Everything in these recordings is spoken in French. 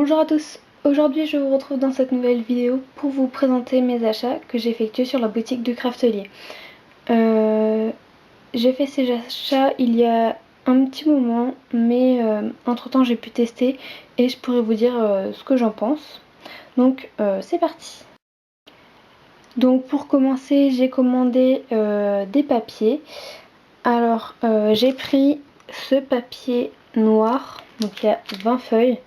Bonjour à tous, aujourd'hui je vous retrouve dans cette nouvelle vidéo pour vous présenter mes achats que j'ai effectués sur la boutique du Craftelier. J'ai fait ces achats il y a un petit moment, mais entre temps j'ai pu tester et je pourrais vous dire ce que j'en pense. Donc c'est parti. Donc pour commencer, j'ai commandé des papiers. Alors j'ai pris ce papier noir, donc il y a 20 feuilles.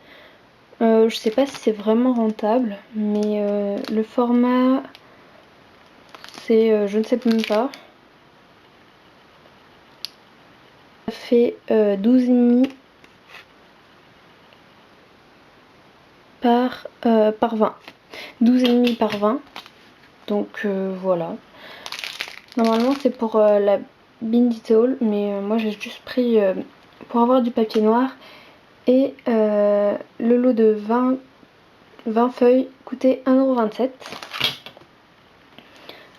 Je sais pas si c'est vraiment rentable, mais le format c'est je ne sais même pas. Ça fait 12,5 par 20. 12,5 par 20. Donc voilà. Normalement c'est pour la Binditol, mais moi j'ai juste pris pour avoir du papier noir. Et le lot de 20 feuilles coûtait 1,27 €.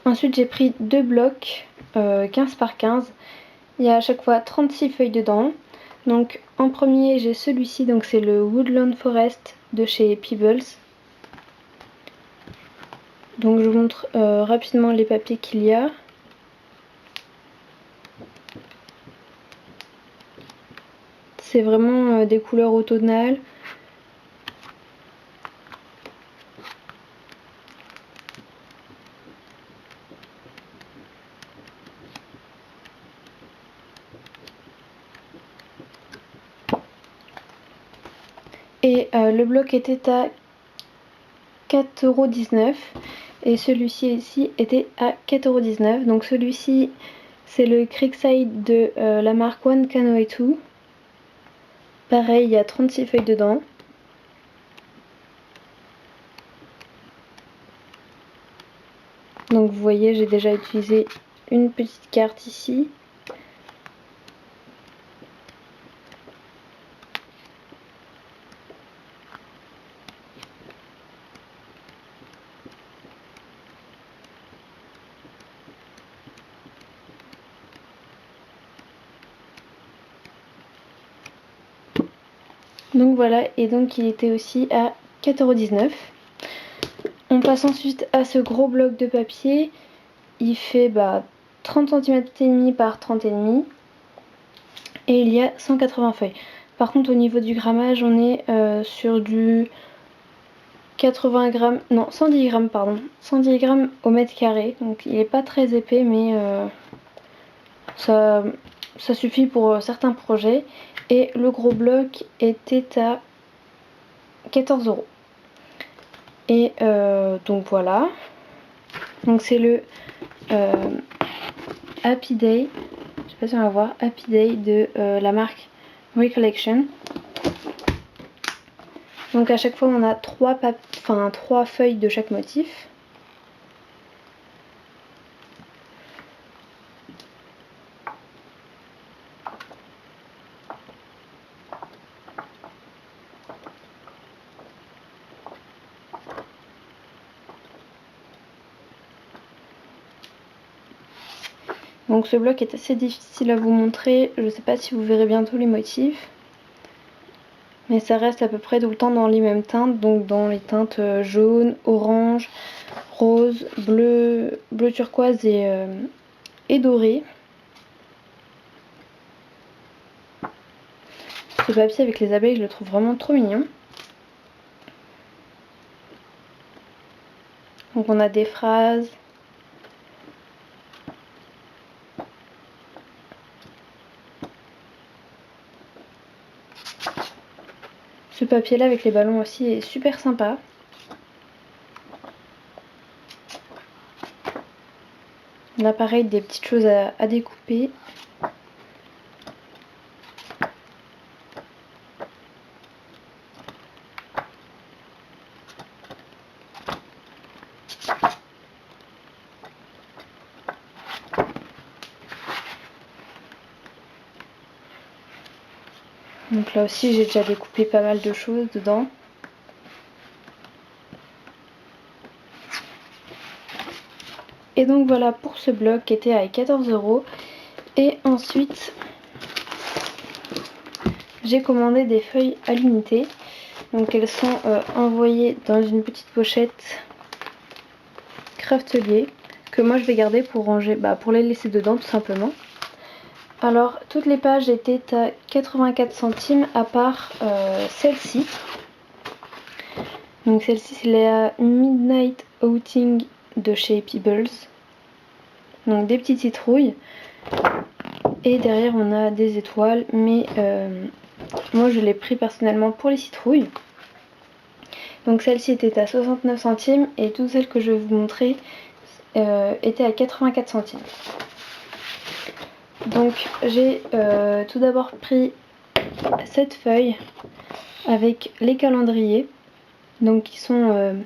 Ensuite j'ai pris deux blocs 15 par 15. Il y a à chaque fois 36 feuilles dedans. Donc en premier j'ai celui-ci, donc c'est le Woodland Forest de chez Peebles. Donc je vous montre rapidement les papiers qu'il y a. C'est vraiment des couleurs automnales. Et le bloc était à 4,19 € et celui-ci ici était à 4,19 €. Donc celui-ci c'est le Creekside de la marque One Canoe 2. Pareil, il y a 36 feuilles dedans. Donc vous voyez, j'ai déjà utilisé une petite carte ici. Donc voilà, et donc il était aussi à 4,19 €. On passe ensuite à ce gros bloc de papier. Il fait 30 cm et demi par 30,5 et il y a 180 feuilles. Par contre au niveau du grammage on est sur du 80 grammes, non 110 grammes pardon, 110 grammes au mètre carré. Donc il n'est pas très épais, mais ça suffit pour certains projets. Et le gros bloc était à 14 €. Et donc voilà. Donc c'est le Happy Day, je sais pas si on va voir, Happy Day de la marque Recollection. Donc à chaque fois on a trois feuilles de chaque motif. Donc ce bloc est assez difficile à vous montrer, je ne sais pas si vous verrez bientôt les motifs. Mais ça reste à peu près tout le temps dans les mêmes teintes, donc dans les teintes jaune, orange, rose, bleu turquoise et doré. Ce papier avec les abeilles, je le trouve vraiment trop mignon. Donc on a des phrases. Ce papier là avec les ballons aussi est super sympa. On a pareil des petites choses à découper. Donc là aussi j'ai déjà découpé pas mal de choses dedans. Et donc voilà pour ce bloc qui était à 14 €. Et ensuite j'ai commandé des feuilles à l'unité. Donc elles sont envoyées dans une petite pochette Craftelier que moi je vais garder pour ranger, pour les laisser dedans tout simplement. Alors toutes les pages étaient à 84 centimes à part celle-ci. Donc celle-ci c'est la Midnight Outing de chez Peebles. Donc des petites citrouilles. Et derrière on a des étoiles, mais moi je l'ai pris personnellement pour les citrouilles. Donc celle-ci était à 69 centimes et toutes celles que je vais vous montrer étaient à 84 centimes. Donc j'ai tout d'abord pris cette feuille avec les calendriers, donc qui sont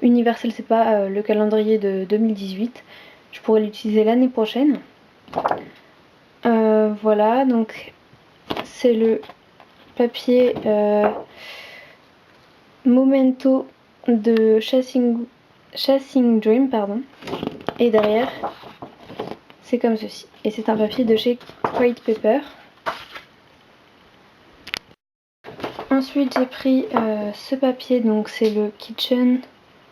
universels, c'est pas le calendrier de 2018, je pourrais l'utiliser l'année prochaine. Voilà, donc c'est le papier Memento de Chasing Dream, pardon. Et derrière, c'est comme ceci. Et c'est un papier de chez White Paper. Ensuite, j'ai pris ce papier, donc c'est le Kitchen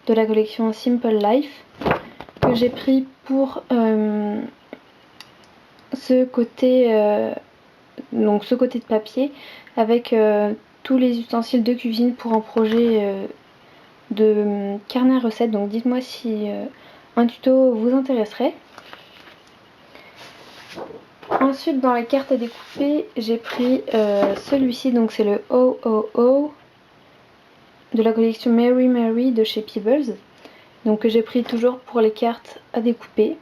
de la collection Simple Life, que j'ai pris pour ce côté de papier avec tous les ustensiles de cuisine pour un projet de carnet recette. Donc dites-moi si un tuto vous intéresserait. Ensuite, dans les cartes à découper, j'ai pris celui-ci, donc c'est le OOO de la collection Mary Mary de chez Peebles, donc que j'ai pris toujours pour les cartes à découper.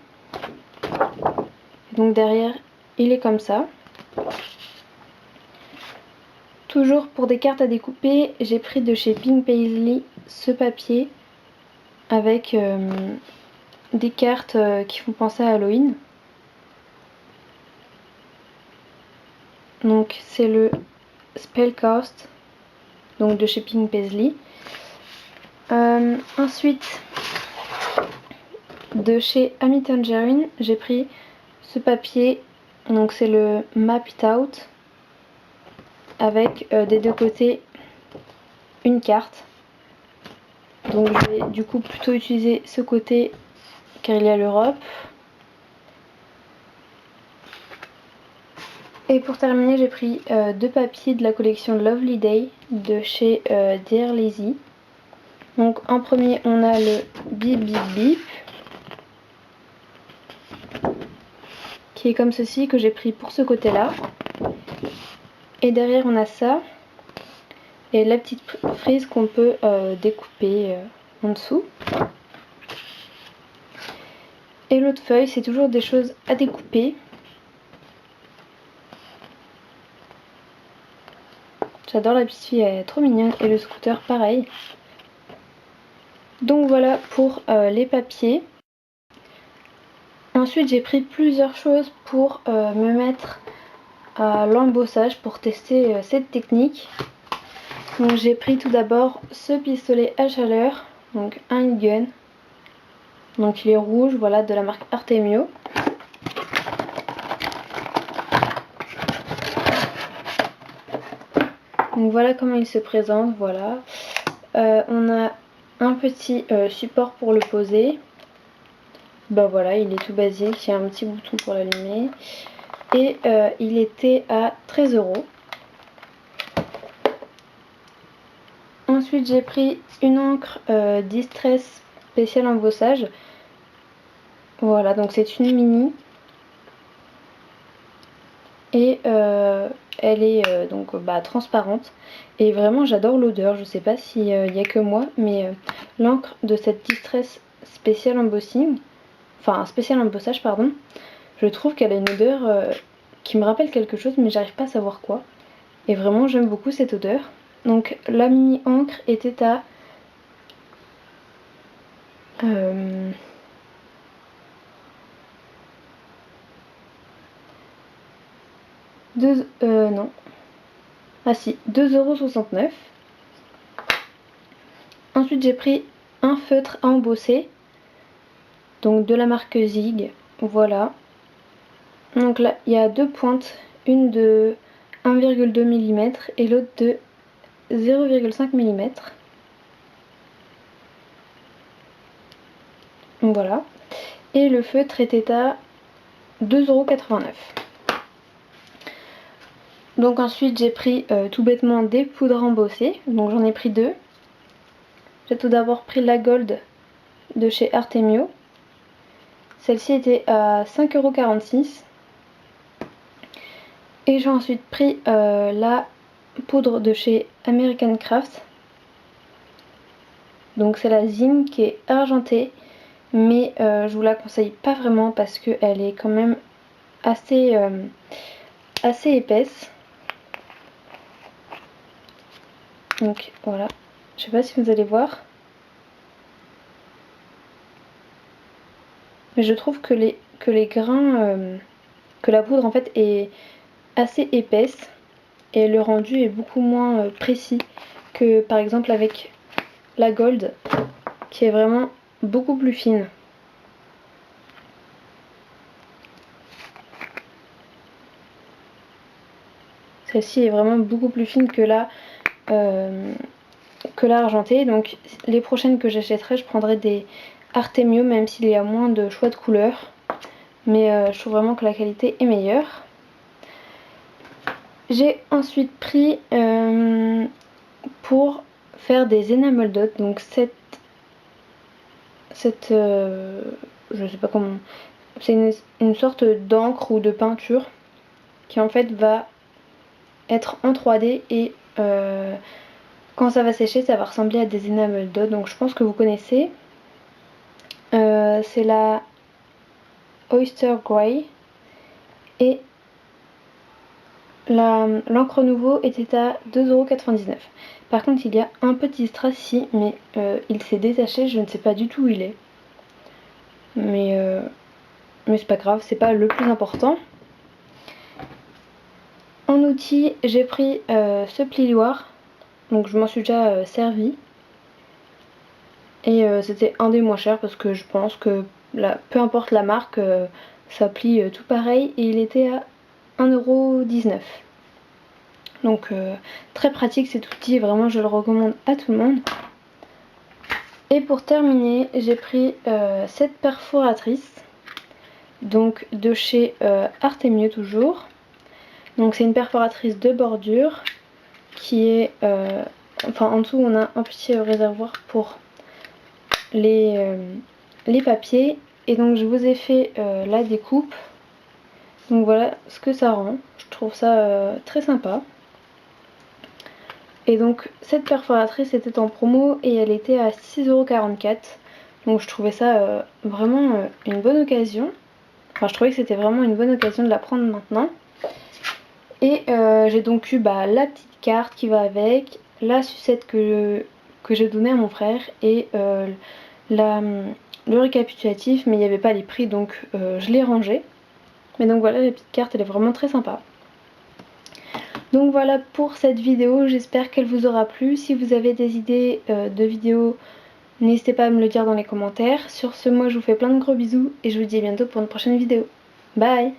Donc derrière il est comme ça. Toujours pour des cartes à découper, j'ai pris de chez Pink Paisley ce papier avec des cartes qui font penser à Halloween. Donc c'est le Spellcast, donc de chez Pink Paisley. Ensuite, de chez Amy Tangerine, j'ai pris ce papier, donc c'est le Map It Out, avec des deux côtés une carte. Donc je vais du coup plutôt utiliser ce côté car il y a l'Europe. Et pour terminer, j'ai pris deux papiers de la collection Lovely Day de chez Dear Lazy. Donc en premier on a le Bip Bip Bip qui est comme ceci, que j'ai pris pour ce côté là. Et derrière on a ça et la petite frise qu'on peut découper en dessous. Et l'autre feuille, c'est toujours des choses à découper. J'adore la petite fille, elle est trop mignonne. Et le scooter pareil. Donc voilà pour les papiers. Ensuite j'ai pris plusieurs choses pour me mettre à l'embossage, pour tester cette technique. Donc j'ai pris tout d'abord ce pistolet à chaleur, donc un gun. Donc il est rouge, voilà, de la marque Artemio. Donc voilà comment il se présente, voilà. On a un petit support pour le poser. Voilà, il est tout basique, il y a un petit bouton pour l'allumer. Et il était à 13 €. Ensuite j'ai pris une encre Distress spéciale embossage. Voilà, donc c'est une mini. Et elle est transparente. Et vraiment j'adore l'odeur, je sais pas s'il y a que moi, mais l'encre de cette Distress spécial embossing, enfin spécial embossage pardon, je trouve qu'elle a une odeur qui me rappelle quelque chose mais j'arrive pas à savoir quoi. Et vraiment j'aime beaucoup cette odeur. Donc la mini encre était à non. Ah si, 2,69 €. Ensuite j'ai pris un feutre à embosser, donc de la marque Zig, voilà. Donc là il y a deux pointes, une de 1,2 mm et l'autre de 0,5 mm. Voilà. Et le feutre était à 2,89 €. Donc ensuite j'ai pris tout bêtement des poudres embossées. Donc j'en ai pris 2. J'ai tout d'abord pris la Gold de chez Artemio. Celle-ci était à 5,46 €. Et j'ai ensuite pris la poudre de chez American Crafts. Donc c'est la Zine qui est argentée. Mais je vous la conseille pas vraiment parce qu'elle est quand même assez épaisse. Donc voilà, je sais pas si vous allez voir. Mais je trouve que les grains, que la poudre en fait est assez épaisse. Et le rendu est beaucoup moins précis que par exemple avec la Gold qui est vraiment beaucoup plus fine. Celle-ci est vraiment beaucoup plus fine que la argentée. Donc les prochaines que j'achèterai, je prendrai des Artemio même s'il y a moins de choix de couleurs. Mais je trouve vraiment que la qualité est meilleure. J'ai ensuite pris pour faire des enamel dots, donc je sais pas comment, c'est une sorte d'encre ou de peinture qui en fait va être en 3D et quand ça va sécher ça va ressembler à des enamel dots, donc je pense que vous connaissez. C'est la Oyster Grey et l'encre nouveau était à 2,99 €. Par contre il y a un petit strass ici, mais il s'est détaché, je ne sais pas du tout où il est. Mais c'est pas grave, c'est pas le plus important. En outil, j'ai pris ce plioir, donc je m'en suis déjà servi. Et c'était un des moins chers parce que je pense que peu importe la marque, ça plie tout pareil. Et il était à 1,19 €. Donc très pratique cet outil, vraiment je le recommande à tout le monde. Et pour terminer, j'ai pris cette perforatrice, donc de chez Artemio toujours. Donc c'est une perforatrice de bordure qui est, enfin en dessous on a un petit réservoir pour les papiers. Et donc je vous ai fait la découpe. Donc voilà ce que ça rend, je trouve ça très sympa. Et donc cette perforatrice était en promo et elle était à 6,44 €. Donc je trouvais ça vraiment une bonne occasion. Enfin je trouvais que c'était vraiment une bonne occasion de la prendre maintenant. Et j'ai donc eu la petite carte qui va avec, la sucette que j'ai donnée à mon frère et le récapitulatif, mais il n'y avait pas les prix donc je l'ai rangé. Mais donc voilà, la petite carte elle est vraiment très sympa. Donc voilà pour cette vidéo, j'espère qu'elle vous aura plu. Si vous avez des idées de vidéos, n'hésitez pas à me le dire dans les commentaires. Sur ce, moi je vous fais plein de gros bisous et je vous dis à bientôt pour une prochaine vidéo. Bye!